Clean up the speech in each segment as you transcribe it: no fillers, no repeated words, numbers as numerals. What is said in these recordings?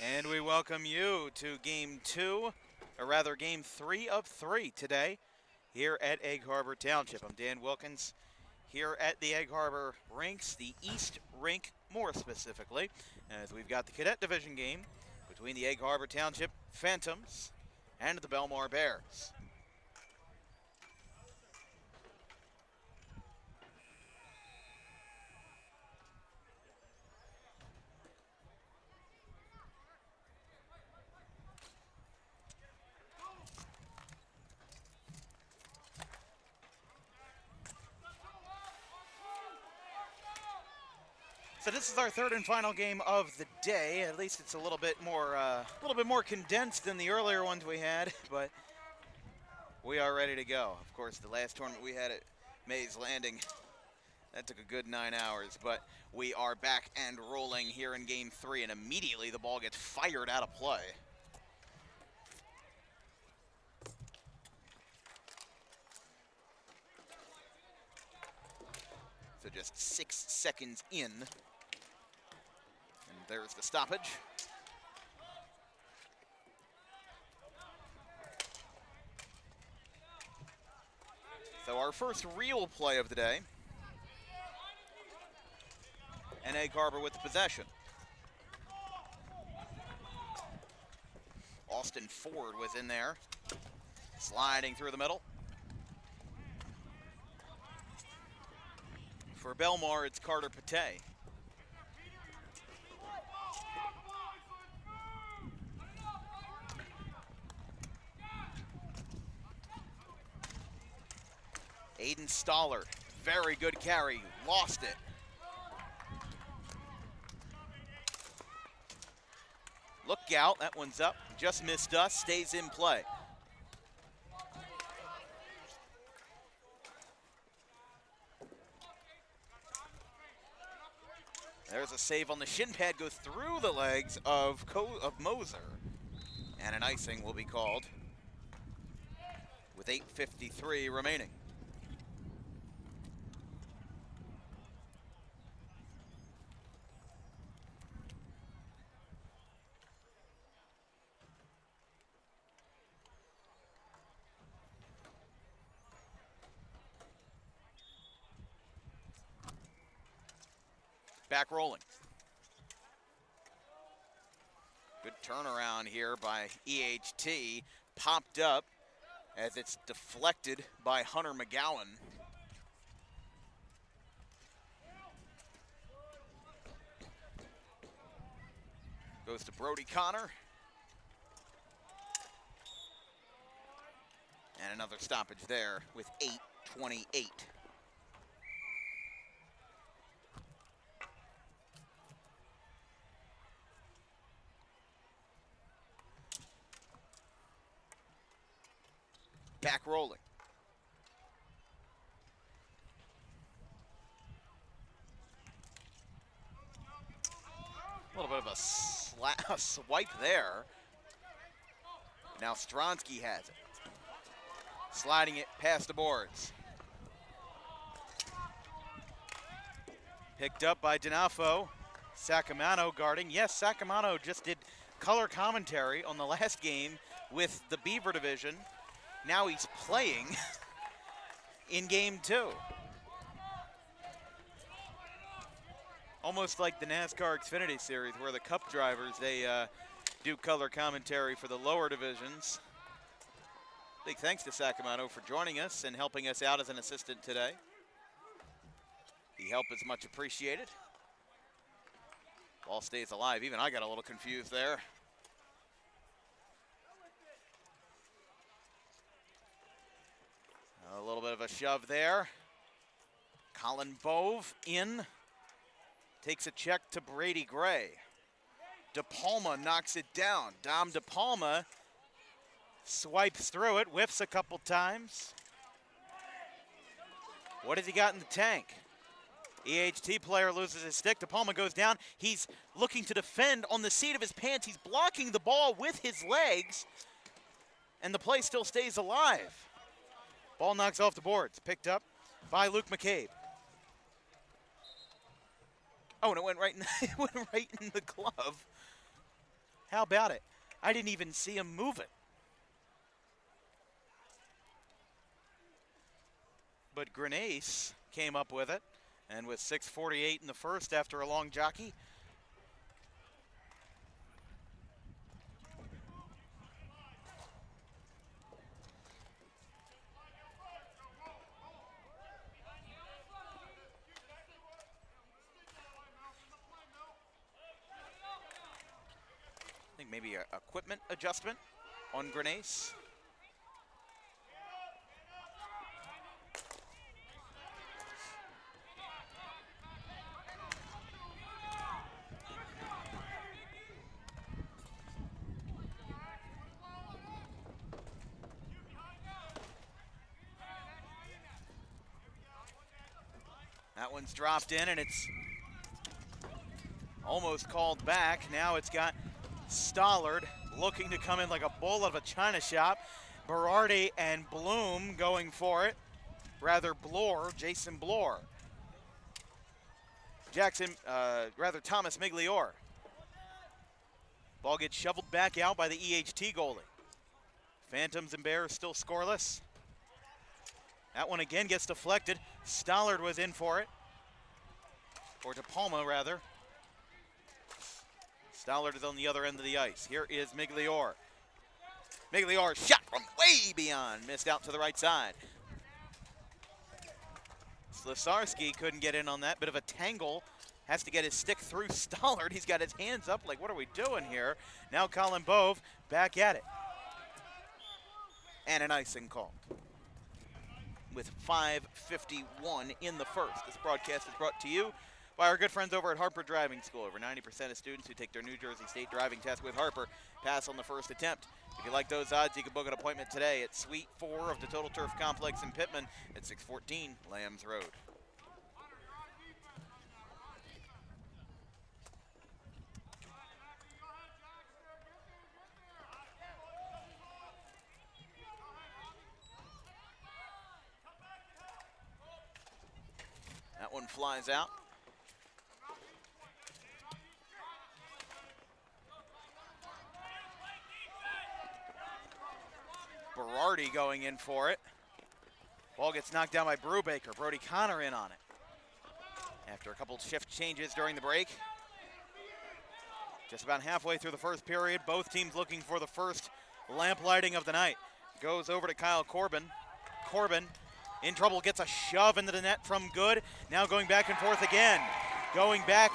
And we welcome you to game two, or rather game 3 of 3 today here at Egg Harbor Township. I'm Dan Wilkins here at the Egg Harbor rinks, the East Rink more specifically, as we've got the Cadet Division game between the Egg Harbor Township Phantoms and the Belmar Bears. So this is our third and final game of the day. At least it's a little bit more condensed than the earlier ones we had, but we are ready to go. Of course, the last tournament we had at Mays Landing, that took a good 9 hours, but we are back and rolling here in game 3, and immediately the ball gets fired out of play. So just 6 seconds in. And there's the stoppage. So our first real play of the day. And Egg Harbor with the possession. Austin Ford was in there, sliding through the middle. For Belmar, it's Carter Pate. Aiden Stoller, very good carry, lost it. Look out, that one's up, just missed us, stays in play. There's a save on the shin pad, goes through the legs of Moser. And an icing will be called with 8:53 remaining. Back rolling. Good turnaround here by EHT. Popped up as it's deflected by Hunter McGowan. Goes to Brody Connor. And another stoppage there with 8:28. Back rolling. A little bit of a swipe there. Now Stronsky has it. Sliding it past the boards. Picked up by Donafo. Sacamano guarding. Yes, Sacamano just did color commentary on the last game with the Beaver division. Now he's playing in game 2. Almost like the NASCAR Xfinity Series where the Cup drivers, they do color commentary for the lower divisions. Big thanks to Sacamano for joining us and helping us out as an assistant today. The help is much appreciated. Ball stays alive. Even I got a little confused there. A little bit of a shove there. Colin Bove in. Takes a check to Brady Gray. DePalma knocks it down. Dom DePalma swipes through it, whiffs a couple times. What has he got in the tank? EHT player loses his stick. DePalma goes down. He's looking to defend on the seat of his pants. He's blocking the ball with his legs, and the play still stays alive. Ball knocks off the boards, picked up by Luke McCabe. Oh, and it went right in the, it went right in the glove How about it? I didn't even see him move it. But Grenace came up with it, and with 6:48 in the first after a long jockey, I think maybe an equipment adjustment on Grenace. That one's dropped in, and it's almost called back. Now it's got Stollard looking to come in like a bull out of a china shop. Berardi and Bloom going for it. Rather Jason Bloor. Thomas Migliore. Ball gets shoveled back out by the EHT goalie. Phantoms and Bears still scoreless. That one again gets deflected. Stollard was in for it. Or De Palma, rather. Stollard is on the other end of the ice. Here is Migliore. Migliore shot from way beyond. Missed out to the right side. Slesarski couldn't get in on that. Bit of a tangle. Has to get his stick through Stollard. He's got his hands up like, what are we doing here? Now Colin Bove back at it. And an icing call. With 5:51 in the first. This broadcast is brought to you by our good friends over at Harper Driving School. Over 90% of students who take their New Jersey State driving test with Harper pass on the first attempt. If you like those odds, you can book an appointment today at Suite 4 of the Total Turf Complex in Pittman at 614 Lambs Road. That one flies out. Berardi going in for it. Ball gets knocked down by Brubaker. Brody Connor in on it. After a couple shift changes during the break. Just about halfway through the first period, both teams looking for the first lamp lighting of the night. Goes over to Kyle Corbin. Corbin in trouble, gets a shove into the net from Good. Now going back and forth again. Going back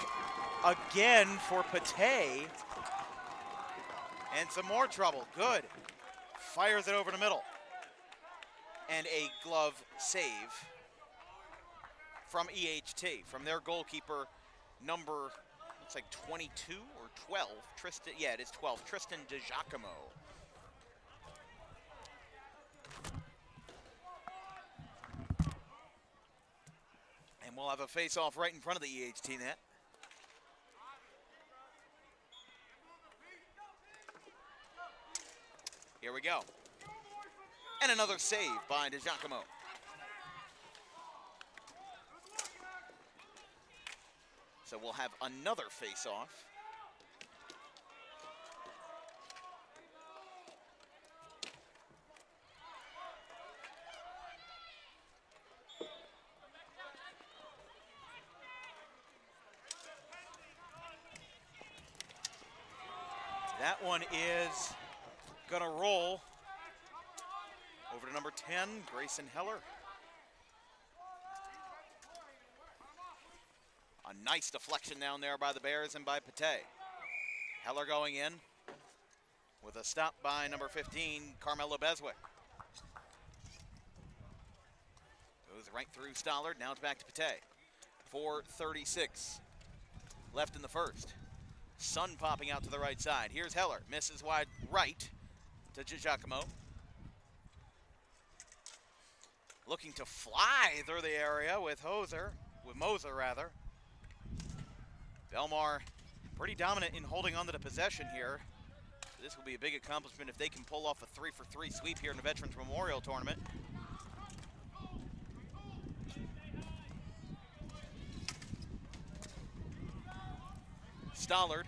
again for Pate. And some more trouble. Good. Fires it over the middle. And a glove save from EHT, from their goalkeeper, number, looks like 22 or 12. Tristan, yeah, it is 12. Tristan DiGiacomo. And we'll have a face-off right in front of the EHT net. Here we go. And another save by DiGiacomo. So we'll have another face-off. That one is gonna roll over to number 10, Grayson Heller. A nice deflection down there by the Bears and by Pate. Heller going in with a stop by number 15, Carmelo Beswick. Goes right through Stollard, now it's back to Pate. 4:36 left in the first. Sun popping out to the right side. Here's Heller, misses wide right to DiGiacomo. Looking to fly through the area with Moser rather. Belmar pretty dominant in holding on to the possession here. So this will be a big accomplishment if they can pull off a 3-for-3 sweep here in the Veterans Memorial Tournament. Stollard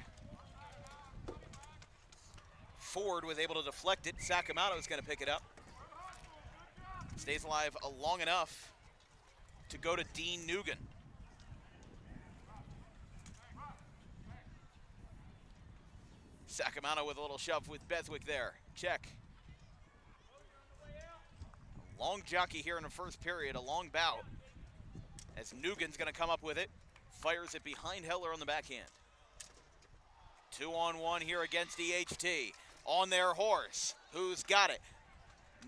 Ford was able to deflect it. Sakamoto is going to pick it up. Stays alive long enough to go to Dean Nugent. Sakamoto with a little shove with Beswick there. Check. A long jockey here in the first period, a long bout. As Nugent's going to come up with it. Fires it behind Heller on the backhand. 2-on-1 here against EHT. On their horse. Who's got it?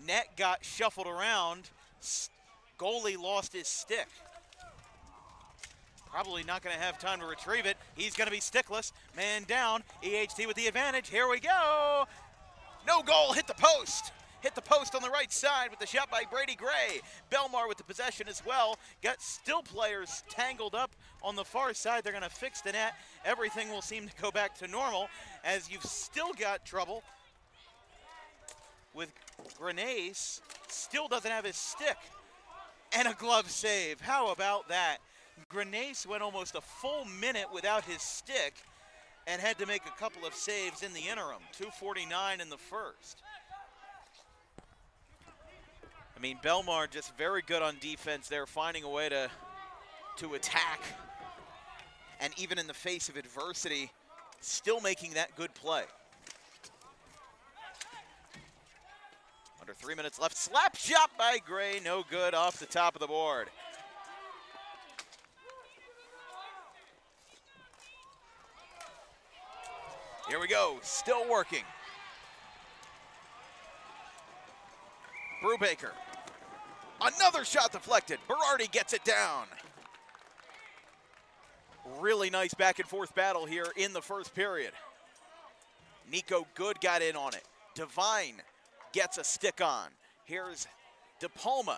Net got shuffled around. Goalie lost his stick. Probably not going to have time to retrieve it. He's going to be stickless. Man down. EHT with the advantage. Here we go. No goal. Hit the post. Hit the post on the right side with the shot by Brady Gray. Belmar with the possession as well. Got still players tangled up on the far side. They're going to fix the net. Everything will seem to go back to normal as you've still got trouble with Grenace. Still doesn't have his stick. And a glove save. How about that? Grenace went almost a full minute without his stick and had to make a couple of saves in the interim. 2:49 in the first. I mean, Belmar just very good on defense there, finding a way to attack. And even in the face of adversity, still making that good play. Under 3 minutes left. Slap shot by Gray. No good off the top of the board. Here we go. Still working. Brubaker. Another shot deflected. Berardi gets it down. Really nice back and forth battle here in the first period. Nico Good got in on it. Devine gets a stick on. Here's DePalma.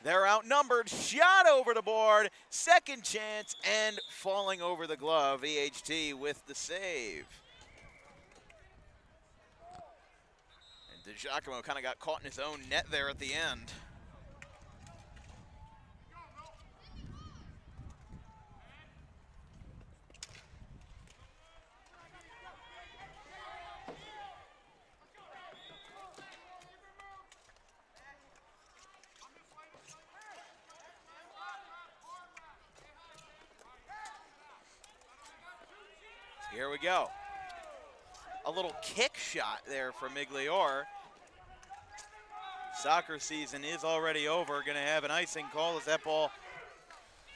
They're outnumbered. Shot over the board. Second chance and falling over the glove. EHT with the save. And DiGiacomo kind of got caught in his own net there at the end. Here we go. A little kick shot there for Migliore. Soccer season is already over. Going to have an icing call as that ball,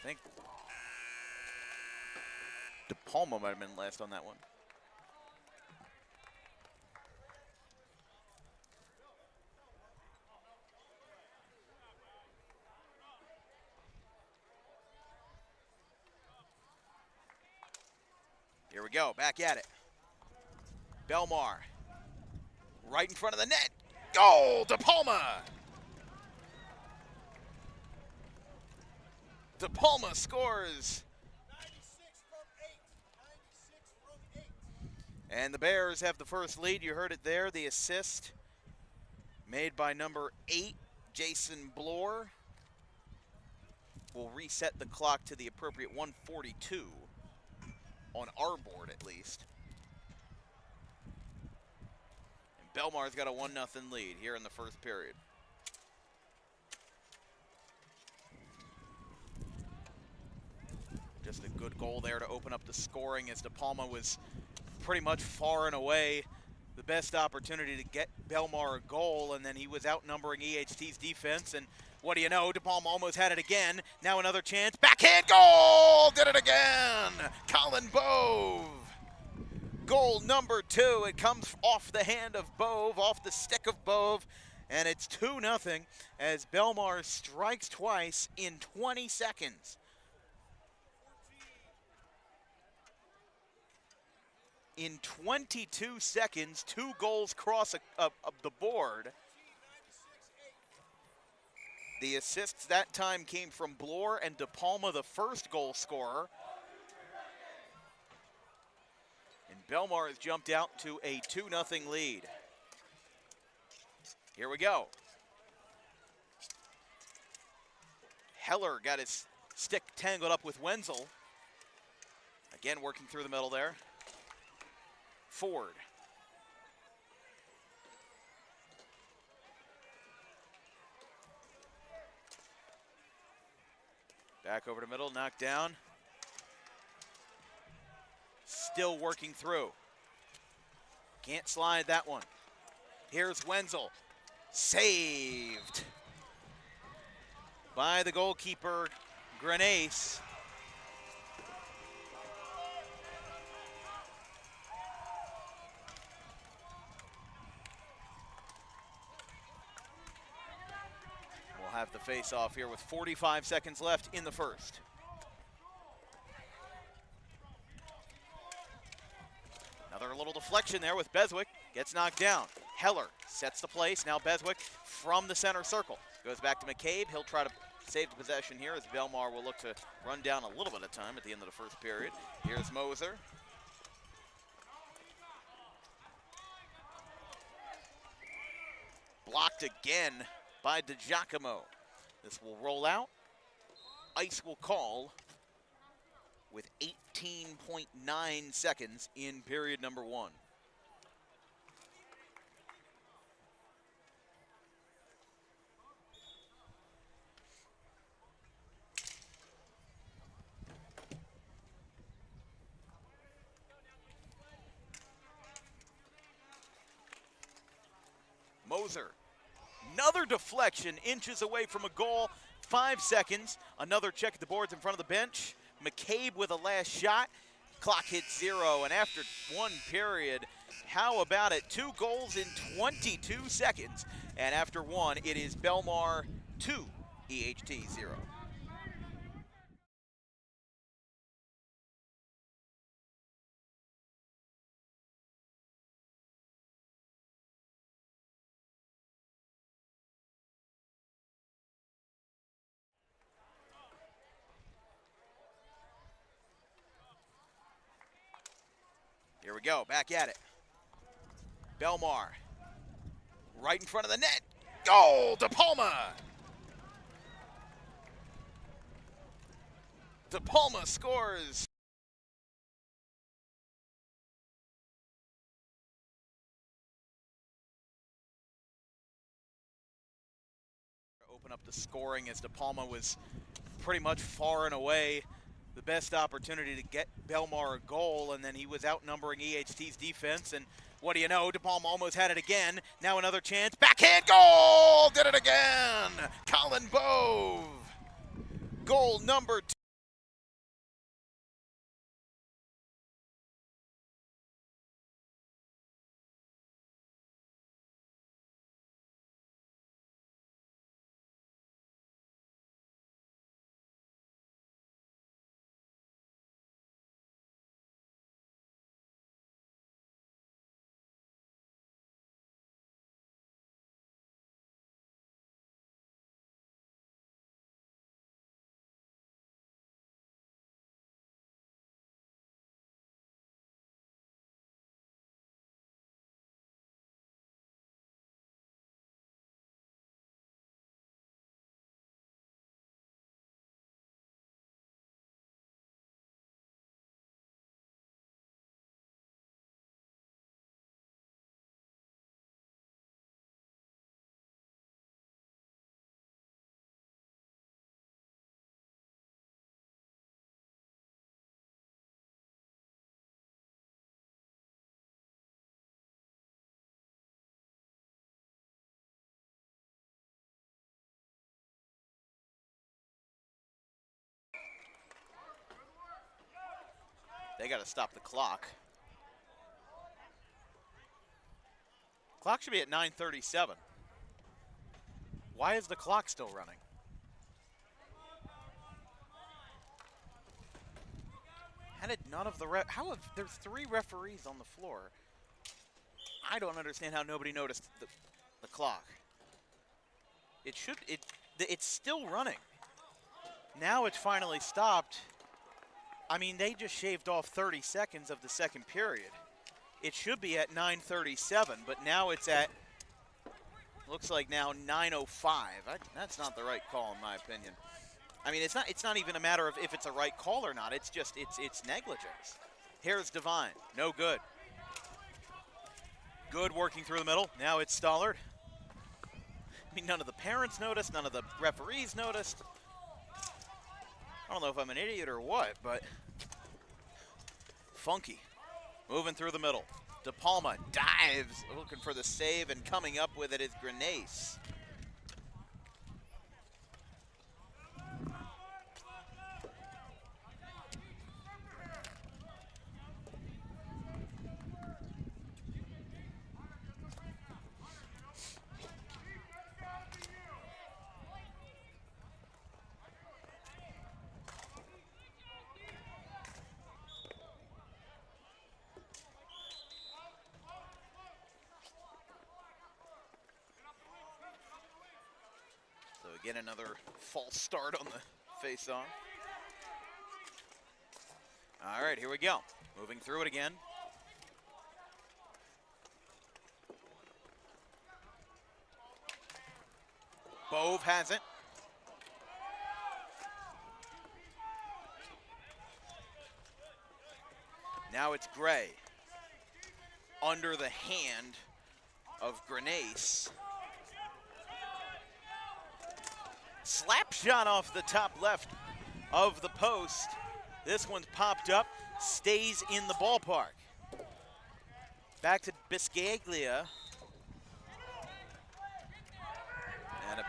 I think, DePalma might have been last on that one. Here we go, back at it. Belmar, right in front of the net. Goal, DePalma! DePalma scores. 96 from 8. And the Bears have the first lead. You heard it there, the assist made by number 8, Jason Bloor. Will reset the clock to the appropriate 1:42. On our board, at least. And Belmar's got a 1-0 lead here in the first period. Just a good goal there to open up the scoring as DePalma was pretty much far and away the best opportunity to get Belmar a goal, and then he was outnumbering EHT's defense, and what do you know, DePalma almost had it again. Now another chance, backhand goal! Did it again! Colin Bove. Goal number 2. It comes off the hand of Bove, off the stick of Bove, and it's 2-0 as Belmar strikes twice in 20 seconds. In 22 seconds, 2 goals cross the board. The assists that time came from Bloor and DePalma, the first goal scorer. And Belmar has jumped out to a 2-0 lead. Here we go. Heller got his stick tangled up with Wenzel. Again, working through the middle there. Ford. Back over to middle, knocked down. Still working through. Can't slide that one. Here's Wenzel. Saved by the goalkeeper, Grenace. We'll have the face-off here with 45 seconds left in the first. Another little deflection there with Beswick. Gets knocked down. Heller sets the place. Now Beswick from the center circle. Goes back to McCabe. He'll try to save the possession here as Belmar will look to run down a little bit of time at the end of the first period. Here's Moser. Blocked again by DiGiacomo. This will roll out. Ice will call with 18.9 seconds in period number 1. Moser, another deflection, inches away from a goal, 5 seconds. Another check at the boards in front of the bench. McCabe with a last shot. Clock hits 0, and after 1 period, how about it? 2 goals in 22 seconds, and after 1, it is Belmar 2, EHT 0. Here we go, back at it. Belmar, right in front of the net. Goal, De Palma. De Palma scores. Open up the scoring as De Palma was pretty much far and away the best opportunity to get Belmar a goal, and then he was outnumbering EHT's defense, and what do you know, De Palma almost had it again. Now another chance, backhand goal! Did it again! Colin Bove! Goal number 2. They got to stop the clock. Clock should be at 9:37. Why is the clock still running? How did none of the there's 3 referees on the floor. I don't understand how nobody noticed the clock. It's still running. Now it's finally stopped. I mean, they just shaved off 30 seconds of the second period. It should be at 9:37, but now it's at, looks like now 9:05. That's not the right call in my opinion. I mean, it's not even a matter of if it's a right call or not. It's just, it's negligence. Here's Devine, no good. Good working through the middle. Now it's Stollard. I mean, none of the parents noticed, none of the referees noticed. I don't know if I'm an idiot or what, but funky. Moving through the middle. De Palma dives, looking for the save, and coming up with it is Grenace. So again, another false start on the face-off. All right, here we go. Moving through it again. Bove has it. Now it's Gray. Under the hand of Grenace. Slap shot off the top left of the post. This one's popped up, stays in the ballpark. Back to Biscaglia. And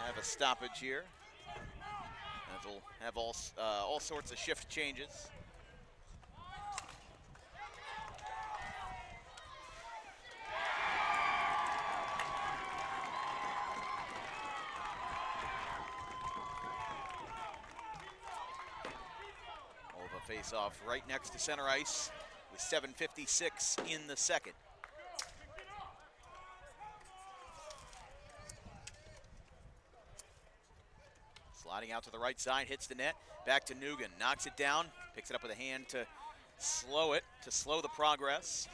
have a stoppage here. As we'll have all sorts of shift changes. Face-off right next to center ice with 7:56 in the second. Sliding out to the right side, hits the net, back to Nugan, knocks it down, picks it up with a hand to slow the progress.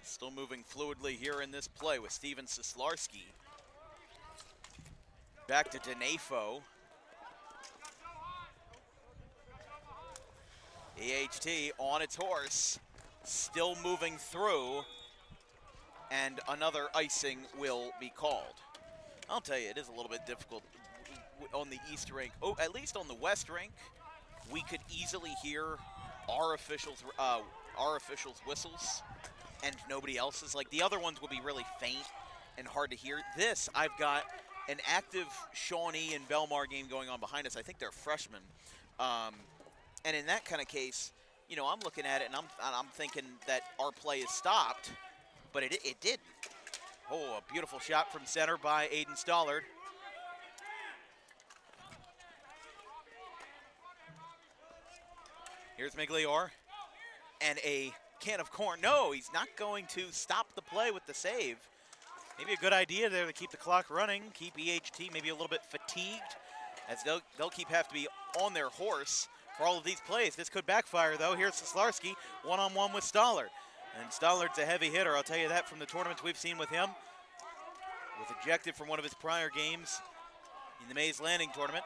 Still moving fluidly here in this play with Steven Sislarski. Back to Denafo. AHT on its horse, still moving through, and another icing will be called. I'll tell you, it is a little bit difficult on the East rink. Oh, at least on the West rink, we could easily hear our officials' whistles, and nobody else's. Like, the other ones will be really faint and hard to hear. This, I've got an active Shawnee and Belmar game going on behind us. I think they're freshmen. And in that kind of case, you know, I'm looking at it and I'm thinking that our play is stopped, but it didn't. Oh, a beautiful shot from center by Aiden Stollard. Here's Miglior, and a can of corn. No, he's not going to stop the play with the save. Maybe a good idea there to keep the clock running, keep EHT maybe a little bit fatigued, as they'll have to be on their horse for all of these plays. This could backfire, though. Here's Sislarski, one-on-one with Stollard. And Stollard's a heavy hitter, I'll tell you that from the tournaments we've seen with him. Was ejected from one of his prior games in the Mays Landing tournament.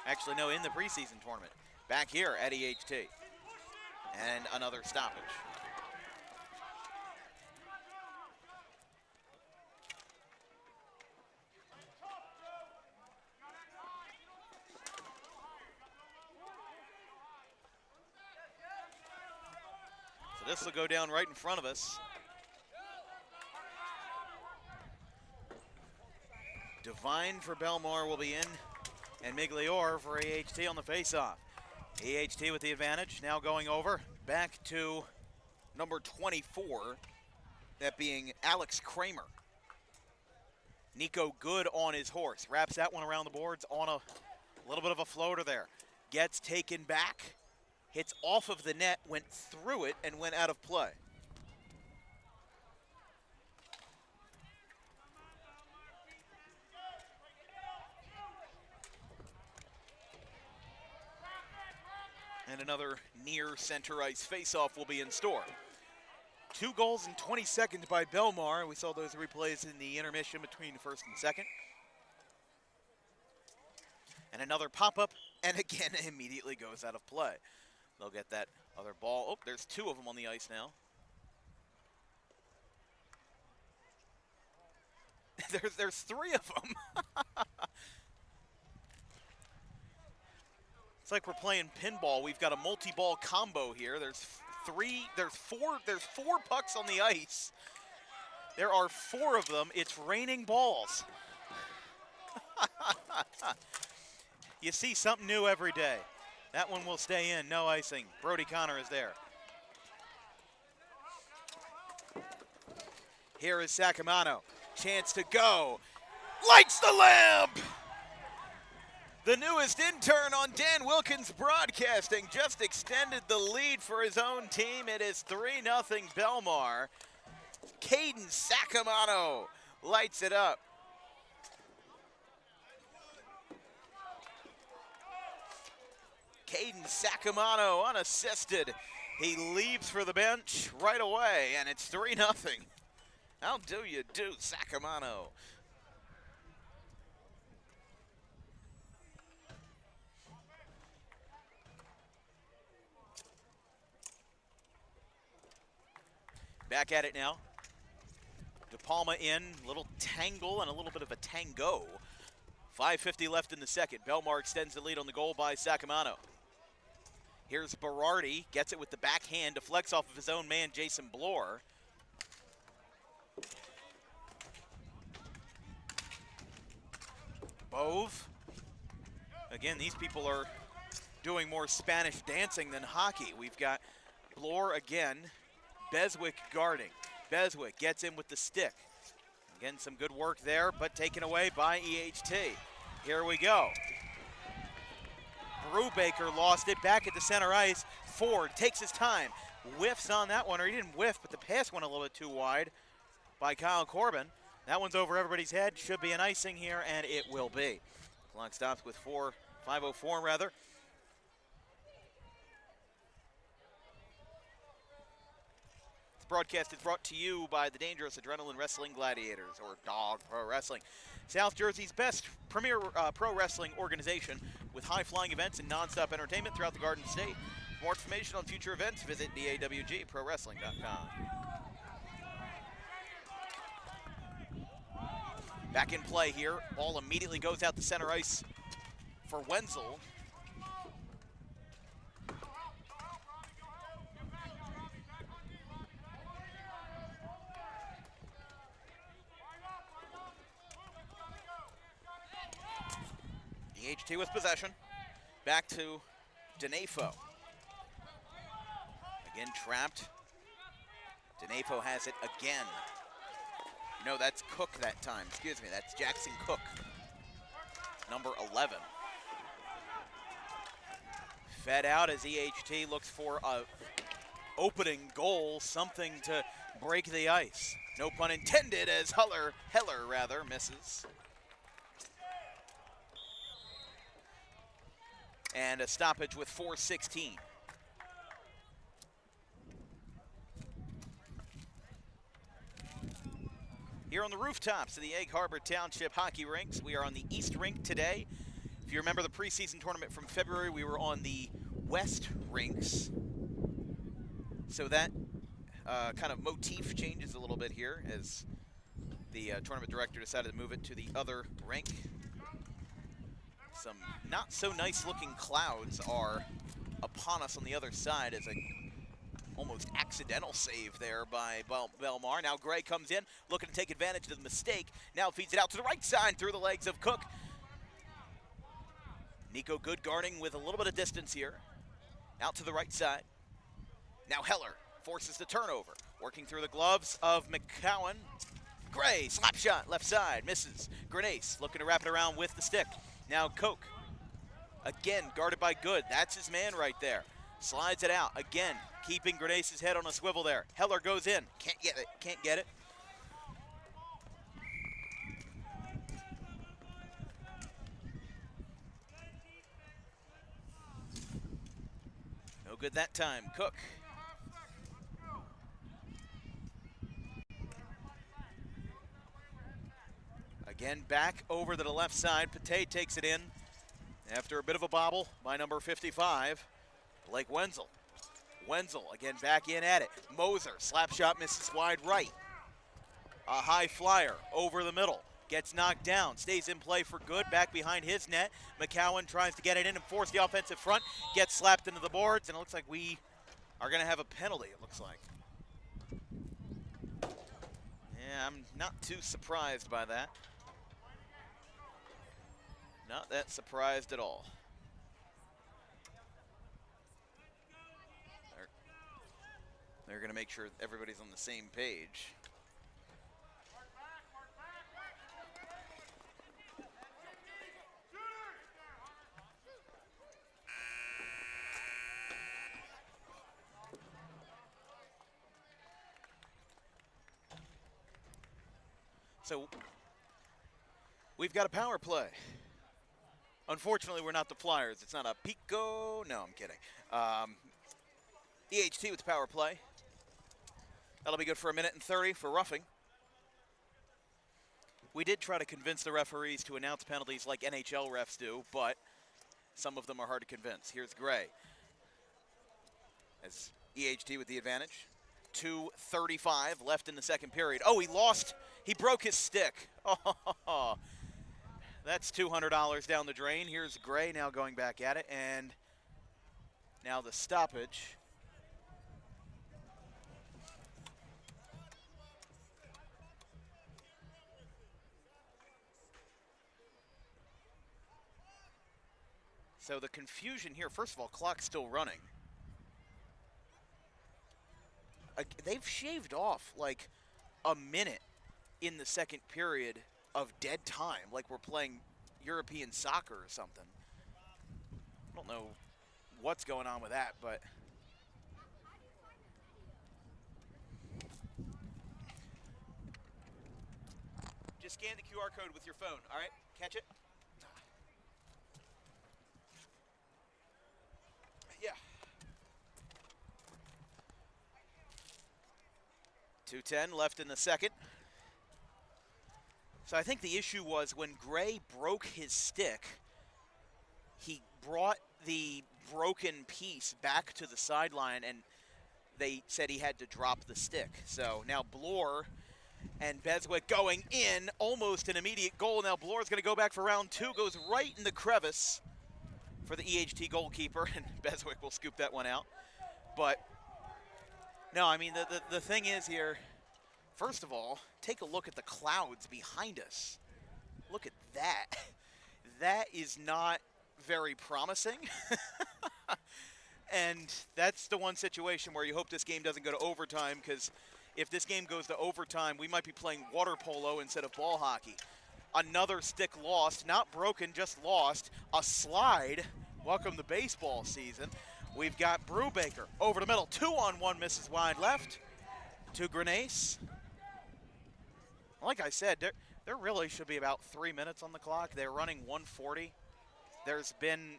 Actually, no, in the preseason tournament. Back here at EHT. And another stoppage. So this will go down right in front of us. Devine for Belmar will be in, and Miglior for AHT on the faceoff. AHT with the advantage, now going over, back to number 24, that being Alex Kramer. Nico Good on his horse, wraps that one around the boards on a little bit of a floater there. Gets taken back, hits off of the net, went through it, and went out of play. And another near center ice faceoff will be in store. 2 goals in 20 seconds by Belmar. We saw those replays in the intermission between first and second. And another pop-up, and again, immediately goes out of play. They'll get that other ball. Oh, there's 2 of them on the ice now. There's 3 of them. It's like we're playing pinball. We've got a multi-ball combo here. There's 4 pucks on the ice. There are 4 of them. It's raining balls. You see something new every day. That one will stay in, no icing. Brody Connor is there. Here is Sacamano. Chance to go. Lights the lamp! The newest intern on Dan Wilkins Broadcasting just extended the lead for his own team. It is 3-0 Belmar. Caden Sacamano lights it up. Caden Sacamano unassisted. He leaves for the bench right away, and it's 3-0. How do you do, Sacamano? Back at it now. De Palma in, little tangle and a little bit of a tango. 5:50 left in the second. Belmar extends the lead on the goal by Sacamano. Here's Berardi, gets it with the backhand, deflects off of his own man, Jason Bloor. Bove. Again, these people are doing more Spanish dancing than hockey. We've got Bloor again, Beswick guarding. Beswick gets in with the stick. Again, some good work there, but taken away by EHT. Here we go. Brubaker lost it back at the center ice. Ford takes his time, whiffs on that one, or he didn't whiff, but the pass went a little bit too wide by Kyle Corbin. That one's over everybody's head. Should be an icing here, and it will be. Clock stops with 5:04 rather. This broadcast is brought to you by the Dangerous Adrenaline Wrestling Gladiators, or Dog Pro Wrestling. South Jersey's best premier pro wrestling organization with high-flying events and non-stop entertainment throughout the Garden State. For more information on future events, visit dawgprowrestling.com. Back in play here. Ball immediately goes out the center ice for Wenzel. EHT with possession. Back to Denafo. Again trapped. Denafo has it again. No, that's Cook that time. Excuse me, that's Jackson Cook, number 11. Fed out as EHT looks for a opening goal, something to break the ice. No pun intended, as Heller misses. And a stoppage with 4:16. Here on the rooftops of the Egg Harbor Township hockey rinks, we are on the East Rink today. If you remember the preseason tournament from February, we were on the West rinks. So that kind of motif changes a little bit here as the tournament director decided to move it to the other rink. Some not so nice looking clouds are upon us on the other side as a almost accidental save there by Belmar. Now Gray comes in, looking to take advantage of the mistake. Now feeds it out to the right side through the legs of Cook. Nico good guarding with a little bit of distance here. Out to the right side. Now Heller forces the turnover. Working through the gloves of McCowan. Gray, slap shot, left side, misses. Grenace looking to wrap it around with the stick. Now Coke, again guarded by Good. That's his man right there. Slides it out, again, keeping Grenace's head on a swivel there. Heller goes in, can't get it. No good that time, Cook. Again, back over to the left side. Pate takes it in after a bit of a bobble by number 55, Blake Wenzel. Wenzel again back in at it. Moser, slap shot misses wide right. A high flyer over the middle. Gets knocked down, stays in play for good, back behind his net. McCowan tries to get it in and force the offensive front, gets slapped into the boards, and it looks like we are going to have a penalty, it looks like. Yeah, I'm not too surprised by that. Not that surprised at all. They're going to make sure everybody's on the same page. So we've got a power play. Unfortunately, we're not the Flyers. It's not a Pico. No, I'm kidding. EHT with the power play. That'll be good for 1:30 for roughing. We did try to convince the referees to announce penalties like NHL refs do, but some of them are hard to convince. Here's Gray. As EHT with the advantage. 2:35 left in the second period. Oh, he lost. He broke his stick. Oh, that's $200 down the drain. Here's Gray now going back at it, and now the stoppage. So the confusion here, first of all, clock's still running. They've shaved off like a minute in the second period of dead time, like we're playing European soccer or something. I don't know what's going on with that, but just scan the QR code with your phone, all right? Catch it? Yeah. 2:10 left in the second. So I think the issue was when Gray broke his stick, he brought the broken piece back to the sideline, and they said he had to drop the stick. So now Bloor and Beswick going in, almost an immediate goal. Now Bloor's going to go back for round two, goes right in the crevice for the EHT goalkeeper, and Beswick will scoop that one out. But no, I mean, the thing is here, first of all, take a look at the clouds behind us. Look at that. That is not very promising. And that's the one situation where you hope this game doesn't go to overtime, because if this game goes to overtime, we might be playing water polo instead of ball hockey. Another stick lost, not broken, just lost. A slide. Welcome to baseball season. We've got Brubaker over the middle. 2-on-1 misses wide left to Grenace. Like I said, there really should be about 3 minutes on the clock. They're running 1:40. There's been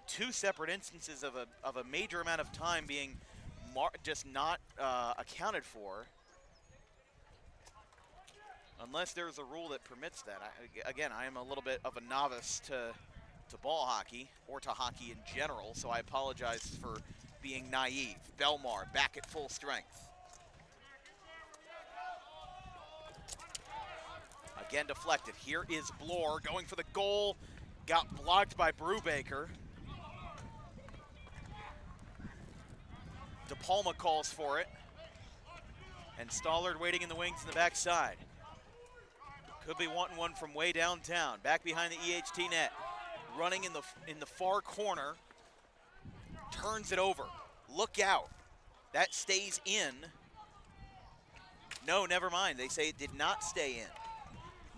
two separate instances of a major amount of time being just not accounted for, unless there's a rule that permits that. Again, I am a little bit of a novice to ball hockey, or to hockey in general, so I apologize for being naive. Belmar back at full strength. Again deflected. Here is Bloor going for the goal. Got blocked by Brubaker. DePalma calls for it. And Stollard waiting in the wings in the backside. Could be wanting one from way downtown. Back behind the EHT net. Running in the far corner. Turns it over. Look out. That stays in. No, never mind. They say it did not stay in.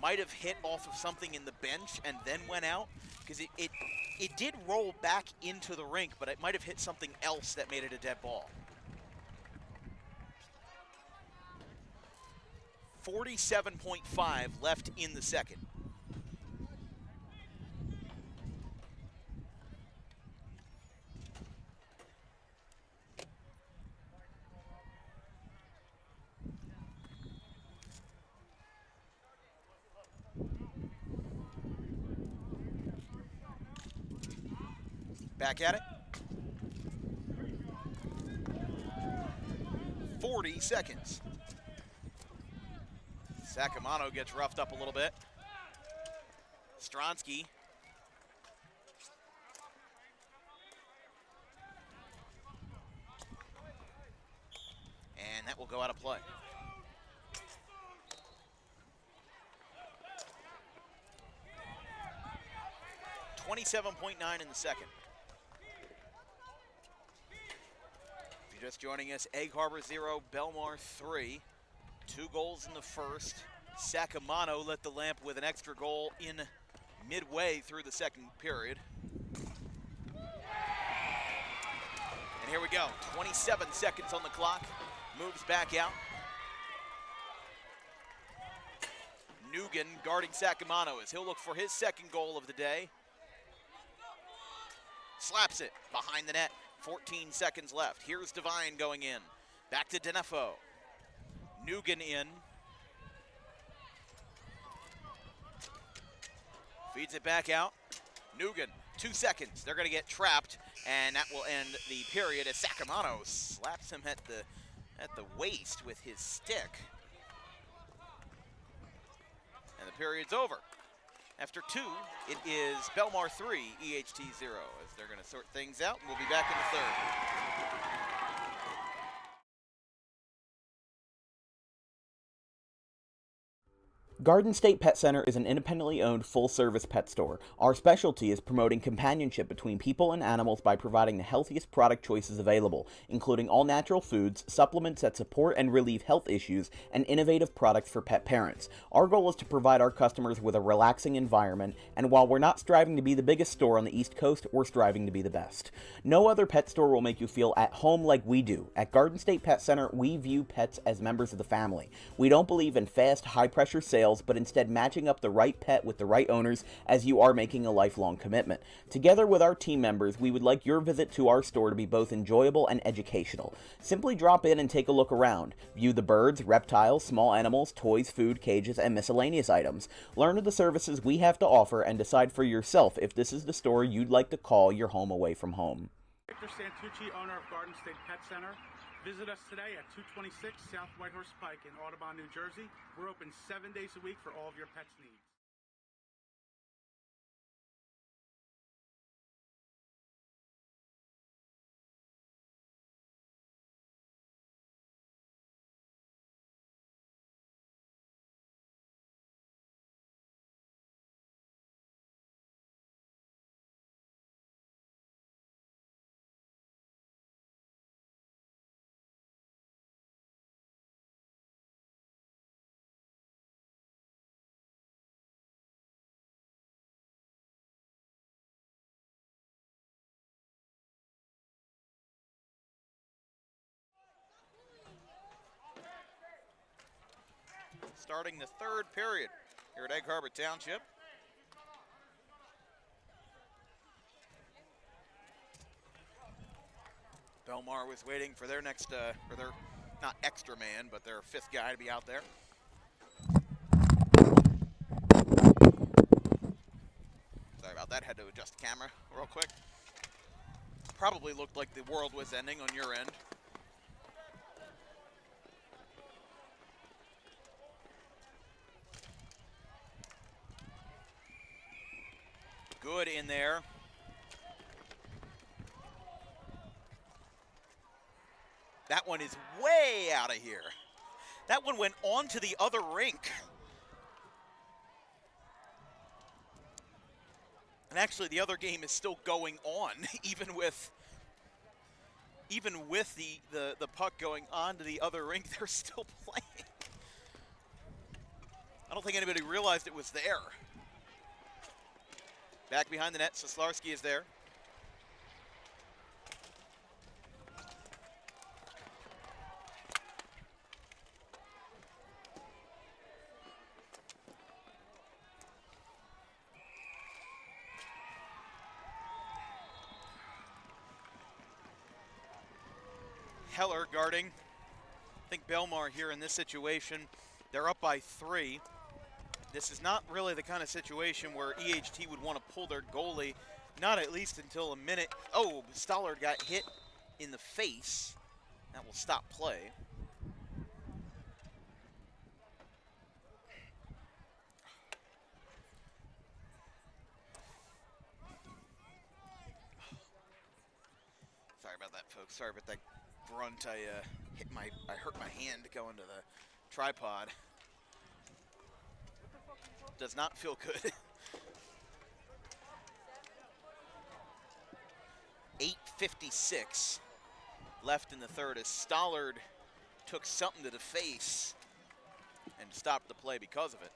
Might have hit off of something in the bench and then went out, because it did roll back into the rink, but it might have hit something else that made it a dead ball. 47.5 left in the second. Back at it. 40 seconds. Sacamano gets roughed up a little bit. Stronsky. And that will go out of play. .9 in the second. If you're just joining us, Egg Harbor 0, Belmar 3. 2 goals in the first. Sacamano lit the lamp with an extra goal in midway through the second period. And here we go, 27 seconds on the clock. Moves back out. Nugan guarding Sacamano as he'll look for his second goal of the day. Slaps it behind the net, 14 seconds left. Here's Devine going in. Back to Denefo. Nugan in. Feeds it back out. Nugan, 2 seconds. They're going to get trapped, and that will end the period as Sacamano slaps him at the waist with his stick. And the period's over. After 2, it is Belmar 3, EHT 0, as they're going to sort things out, and we'll be back in the third. Garden State Pet Center is an independently owned full-service pet store. Our specialty is promoting companionship between people and animals by providing the healthiest product choices available, including all-natural foods, supplements that support and relieve health issues, and innovative products for pet parents. Our goal is to provide our customers with a relaxing environment, and while we're not striving to be the biggest store on the East Coast, we're striving to be the best. No other pet store will make you feel at home like we do. At Garden State Pet Center, we view pets as members of the family. We don't believe in fast, high-pressure sales, but instead matching up the right pet with the right owners, as you are making a lifelong commitment. Together with our team members, we would like your visit to our store to be both enjoyable and educational. Simply drop in and take a look around. View the birds, reptiles, small animals, toys, food, cages, and miscellaneous items. Learn of the services we have to offer and decide for yourself if this is the store you'd like to call your home away from home. Victor Santucci, owner of Garden State Pet Center. Visit us today at 226 South Whitehorse Pike in Audubon, New Jersey. We're open 7 days a week for all of your pets' needs. Starting the third period here at Egg Harbor Township. Belmar was waiting for their next, for their, not extra man, but their 5th guy to be out there. Sorry about that, had to adjust the camera real quick. Probably looked like the world was ending on your end. Good in there. That one is way out of here. That one went on to the other rink. And actually the other game is still going on, even with the puck going on to the other rink, they're still playing. I don't think anybody realized it was there. Back behind the net, Soslarski is there. Heller guarding. I think Belmar here in this situation, they're up by 3. This is not really the kind of situation where EHT would want to pull their goalie, not at least until a minute. Oh, Stollard got hit in the face. That will stop play. folks. Sorry about that grunt. I hurt my hand going to the tripod. Does not feel good. 8:56 left in the third as Stollard took something to the face and stopped the play because of it.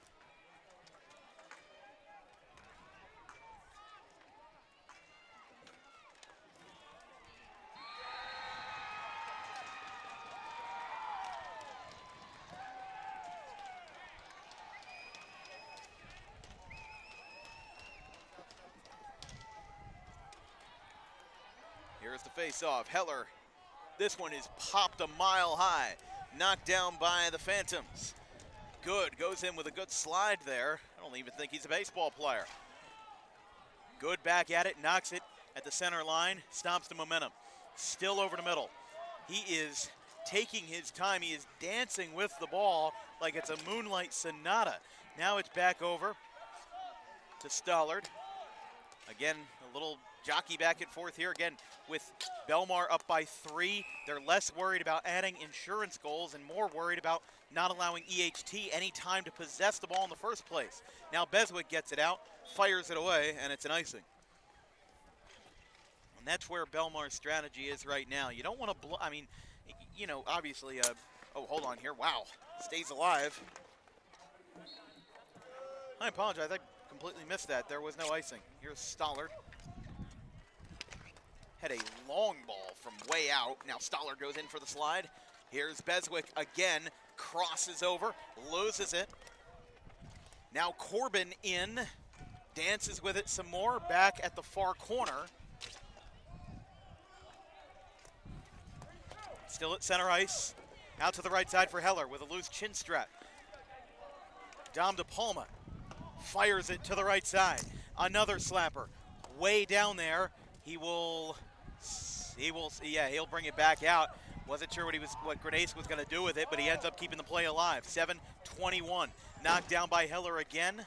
Here's the face-off. Heller, this one is popped a mile high. Knocked down by the Phantoms. Good, goes in with a good slide there. I don't even think he's a baseball player. Good back at it, knocks it at the center line, stops the momentum. Still over the middle. He is taking his time. He is dancing with the ball like it's a Moonlight Sonata. Now it's back over to Stollard. Again, a little jockey back and forth here. Again, with Belmar up by 3, they're less worried about adding insurance goals and more worried about not allowing EHT any time to possess the ball in the first place. Now Beswick gets it out, fires it away, and it's an icing. And that's where Belmar's strategy is right now. You don't want to I mean, you know, obviously, oh, hold on here. Wow, stays alive. I apologize, I completely missed that. There was no icing. Here's Stollard. Had a long ball from way out. Now Stollard goes in for the slide. Here's Beswick again, crosses over, loses it. Now Corbin in, dances with it some more, back at the far corner. Still at center ice. Out to the right side for Heller with a loose chin strap. Dom DePalma fires it to the right side. Another slapper, way down there. He'll bring it back out. Wasn't sure what Grenace was going to do with it, but he ends up keeping the play alive. 7:21, knocked down by Heller again.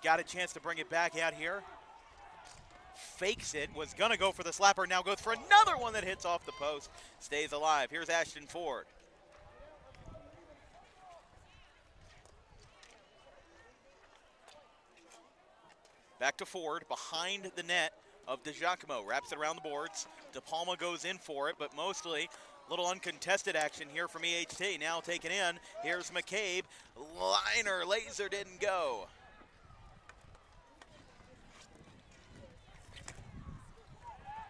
Got a chance to bring it back out here. Fakes it, was going to go for the slapper, now goes for another one that hits off the post. Stays alive. Here's Ashton Ford. Back to Ford, behind the net of DeGiacomo, wraps it around the boards. DePalma goes in for it, but mostly a little uncontested action here from EHT. Now taken in, here's McCabe. Liner, laser didn't go.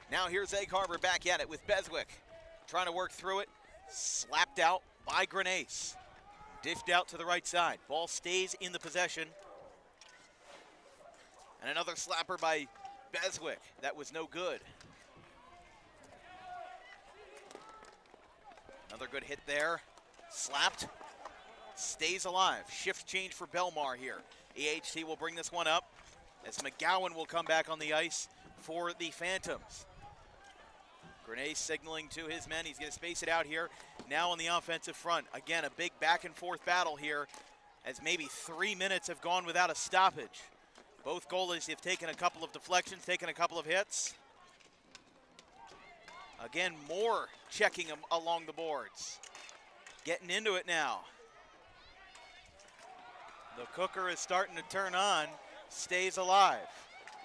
Now here's Egg Harbor back at it with Beswick. Trying to work through it, slapped out by Grenace. Dished out to the right side. Ball stays in the possession. And another slapper by Beswick. That was no good. Another good hit there. Slapped. Stays alive. Shift change for Belmar here. EHT will bring this one up as McGowan will come back on the ice for the Phantoms. Grenace signaling to his men. He's going to space it out here. Now on the offensive front. Again, a big back and forth battle here as maybe 3 minutes have gone without a stoppage. Both goalies have taken a couple of deflections, taken a couple of hits. Again, more checking them along the boards. Getting into it now. The cooker is starting to turn on, stays alive.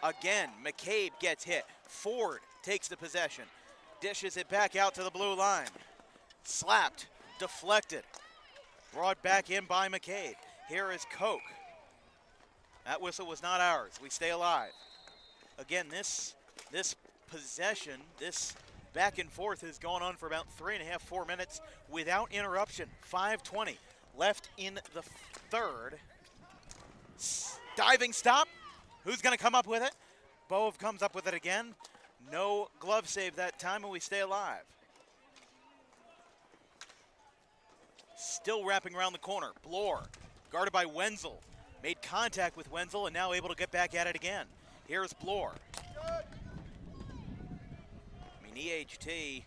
Again, McCabe gets hit. Ford takes the possession. Dishes it back out to the blue line. Slapped, deflected. Brought back in by McCabe. Here is Koch. That whistle was not ours. We stay alive. Again, this possession, this back and forth has gone on for about 3.5, 4 minutes without interruption. 5:20 left in the third. Diving stop. Who's going to come up with it? Bove comes up with it again. No glove save that time, and we stay alive. Still wrapping around the corner. Bloor, guarded by Wenzel. Made contact with Wenzel and now able to get back at it again. Here's Bloor. I mean, EHT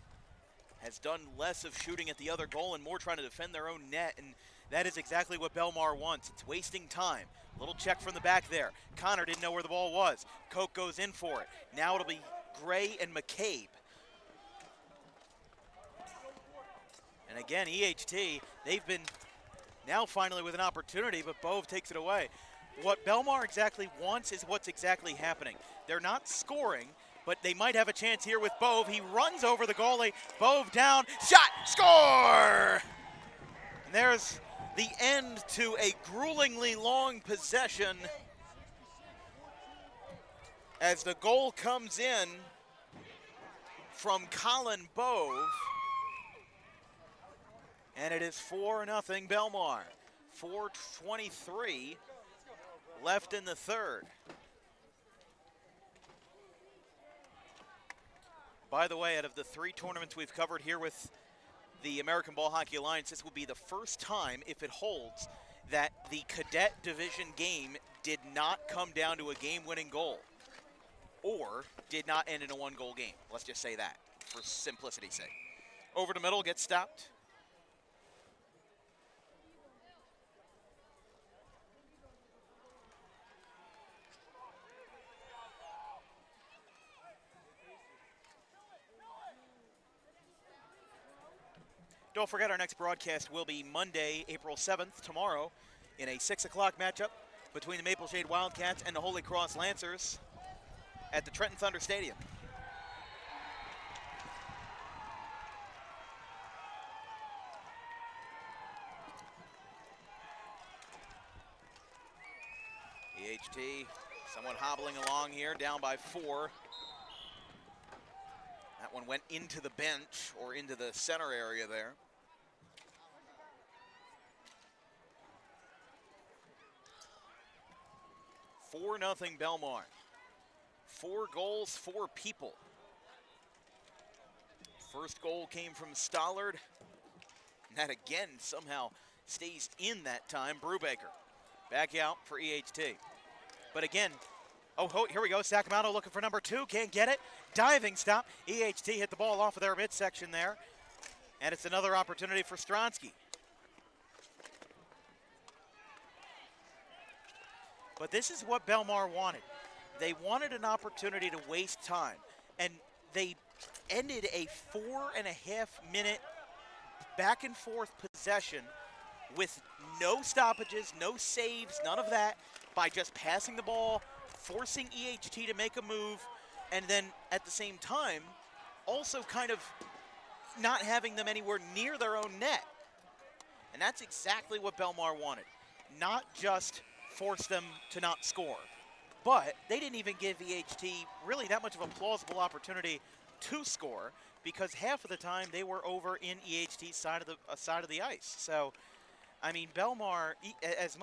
has done less of shooting at the other goal and more trying to defend their own net, and that is exactly what Belmar wants. It's wasting time. Little check from the back there. Connor didn't know where the ball was. Koch goes in for it. Now it'll be Gray and McCabe. And again, EHT, they've been now finally with an opportunity, but Bove takes it away. What Belmar exactly wants is what's exactly happening. They're not scoring, but they might have a chance here with Bove. He runs over the goalie. Bove down, shot, score! And there's the end to a gruelingly long possession as the goal comes in from Colin Bove. And it is 4-0 Belmar. 4:23 left in the third. By the way, out of the 3 tournaments we've covered here with the American Ball Hockey Alliance, this will be the first time, if it holds, that the Cadet Division game did not come down to a game-winning goal or did not end in a 1-goal game. Let's just say that for simplicity's sake. Over the middle, gets stopped. Don't forget, our next broadcast will be Monday, April 7th, tomorrow, in a 6 o'clock matchup between the Maple Shade Wildcats and the Holy Cross Lancers at the Trenton Thunder Stadium. EHT somewhat hobbling along here, down by 4. That one went into the bench or into the center area there. Four nothing Belmar. 4 goals, 4 people. First goal came from Stollard. And that again somehow stays in that time. Brubaker back out for EHT. But again, oh, here we go. Sacramento looking for number 2. Can't get it. Diving stop. EHT hit the ball off of their midsection there. And it's another opportunity for Stronsky. But this is what Belmar wanted. They wanted an opportunity to waste time. And they ended a 4.5-minute back and forth possession with no stoppages, no saves, none of that, by just passing the ball, forcing EHT to make a move, and then at the same time, also kind of not having them anywhere near their own net. And that's exactly what Belmar wanted. Not just force them to not score, but they didn't even give EHT really that much of a plausible opportunity to score, because half of the time they were over in EHT's side of the ice. So, I mean, Belmar, as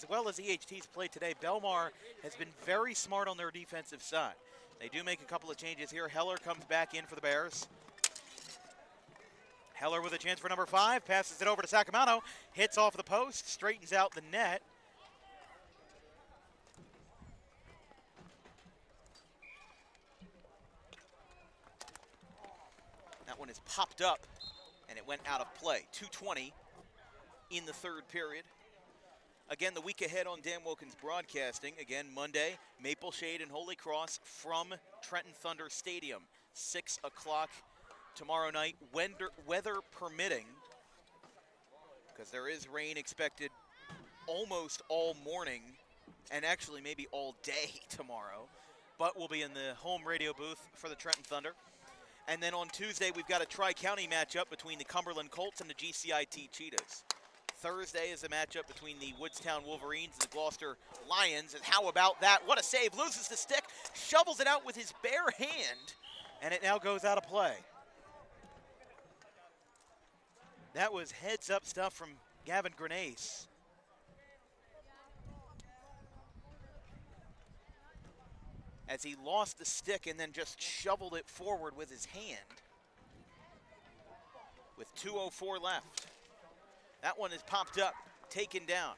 well as EHT's played today, Belmar has been very smart on their defensive side. They do make a couple of changes here. Heller comes back in for the Bears. Heller with a chance for number 5, passes it over to Sacramento, hits off the post, straightens out the net. That one is popped up, and it went out of play. 2:20 in the third period. Again, the week ahead on Dan Wilkins Broadcasting. Again, Monday, Maple Shade and Holy Cross from Trenton Thunder Stadium. 6 o'clock tomorrow night, weather permitting, because there is rain expected almost all morning, and actually maybe all day tomorrow. But we'll be in the home radio booth for the Trenton Thunder. And then on Tuesday, we've got a Tri-County matchup between the Cumberland Colts and the GCIT Cheetahs. Thursday is a matchup between the Woodstown Wolverines and the Gloucester Lions. And how about that? What a save. Loses the stick, shovels it out with his bare hand, and it now goes out of play. That was heads-up stuff from Gavin Grenace. As he lost the stick and then just shoveled it forward with his hand. With 2:04 left. That one is popped up, taken down.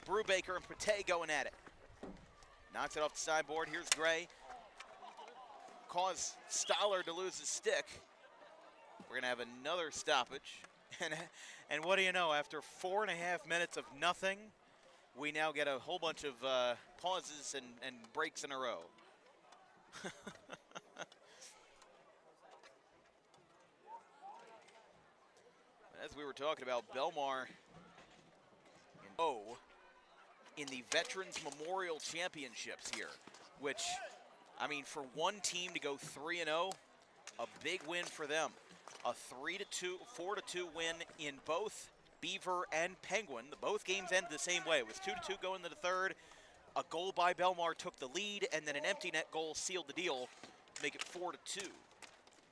Brubaker and Pate going at it. Knocks it off the sideboard. Here's Gray. Caused Stoller to lose his stick. We're going to have another stoppage. And what do you know, after 4.5 minutes of nothing, we now get a whole bunch of pauses and breaks in a row. as we were talking about, Belmar in the Veterans Memorial Championships here, which, I mean, for one team to go 3-0, a big win for them. A 3-2, 4-2 win in both Beaver and Penguin. Both games ended the same way. It was 2-2 going into the third. A goal by Belmar took the lead, and then an empty net goal sealed the deal to make it 4-2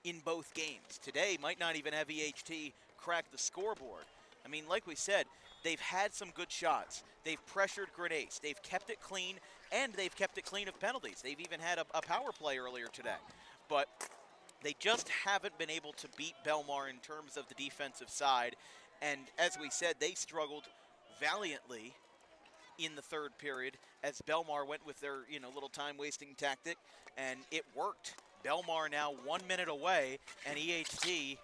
in both games. Today might not even have EHT crack the scoreboard. I mean, like we said, they've had some good shots. They've pressured grenades. They've kept it clean, and they've kept it clean of penalties. They've even had a power play earlier today. But they just haven't been able to beat Belmar in terms of the defensive side. And as we said, they struggled valiantly in the third period as Belmar went with their little time-wasting tactic, and it worked. Belmar now 1 minute away, and EHT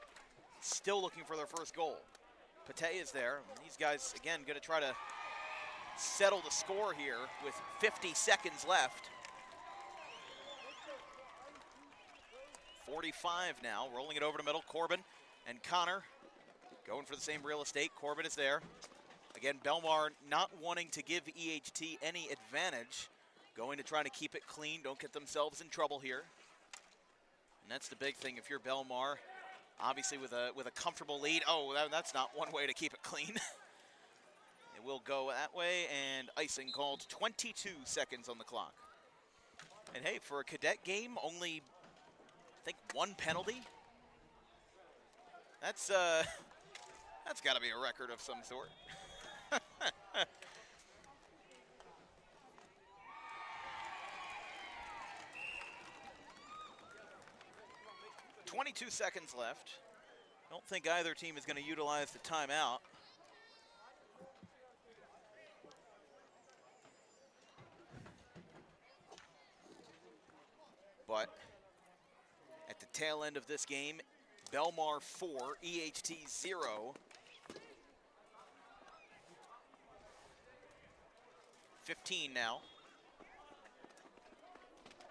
still looking for their first goal. Pate is there. These guys, again, going to try to settle the score here with 50 seconds left. 45 now, rolling it over to middle. Corbin and Connor going for the same real estate. Corbin is there. Again, Belmar not wanting to give EHT any advantage, going to try to keep it clean, don't get themselves in trouble here. And that's the big thing if you're Belmar, obviously with a comfortable lead. Oh, that's not one way to keep it clean. It will go that way, and icing called. 22 seconds on the clock. And hey, for a Cadet game, only I think one penalty. That's got to be a record of some sort. 22 seconds left. Don't think either team is going to utilize the timeout. But at the tail end of this game, Belmar 4, EHT 0. 15 now.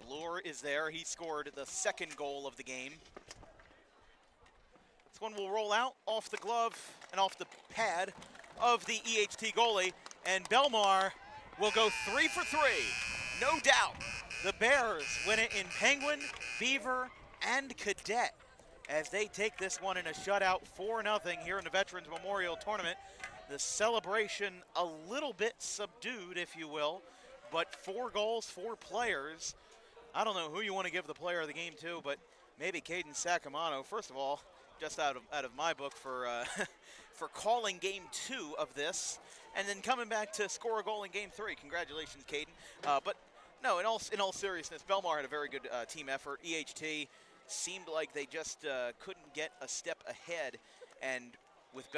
Bloor is there. He scored the second goal of the game. This one will roll out off the glove and off the pad of the EHT goalie, and Belmar will go 3 for 3. No doubt. The Bears win it in Penguin, Beaver, and Cadet as they take this one in a shutout 4-0 here in the Veterans Memorial Tournament. The celebration a little bit subdued, if you will, but 4 goals, 4 players. I don't know who you want to give the player of the game to, but maybe Caden Sacamano. First of all, just out of my book for for calling game 2 of this, and then coming back to score a goal in game 3. Congratulations, Caden. But no, in all seriousness, Belmar had a very good team effort. EHT seemed like they just couldn't get a step ahead, and with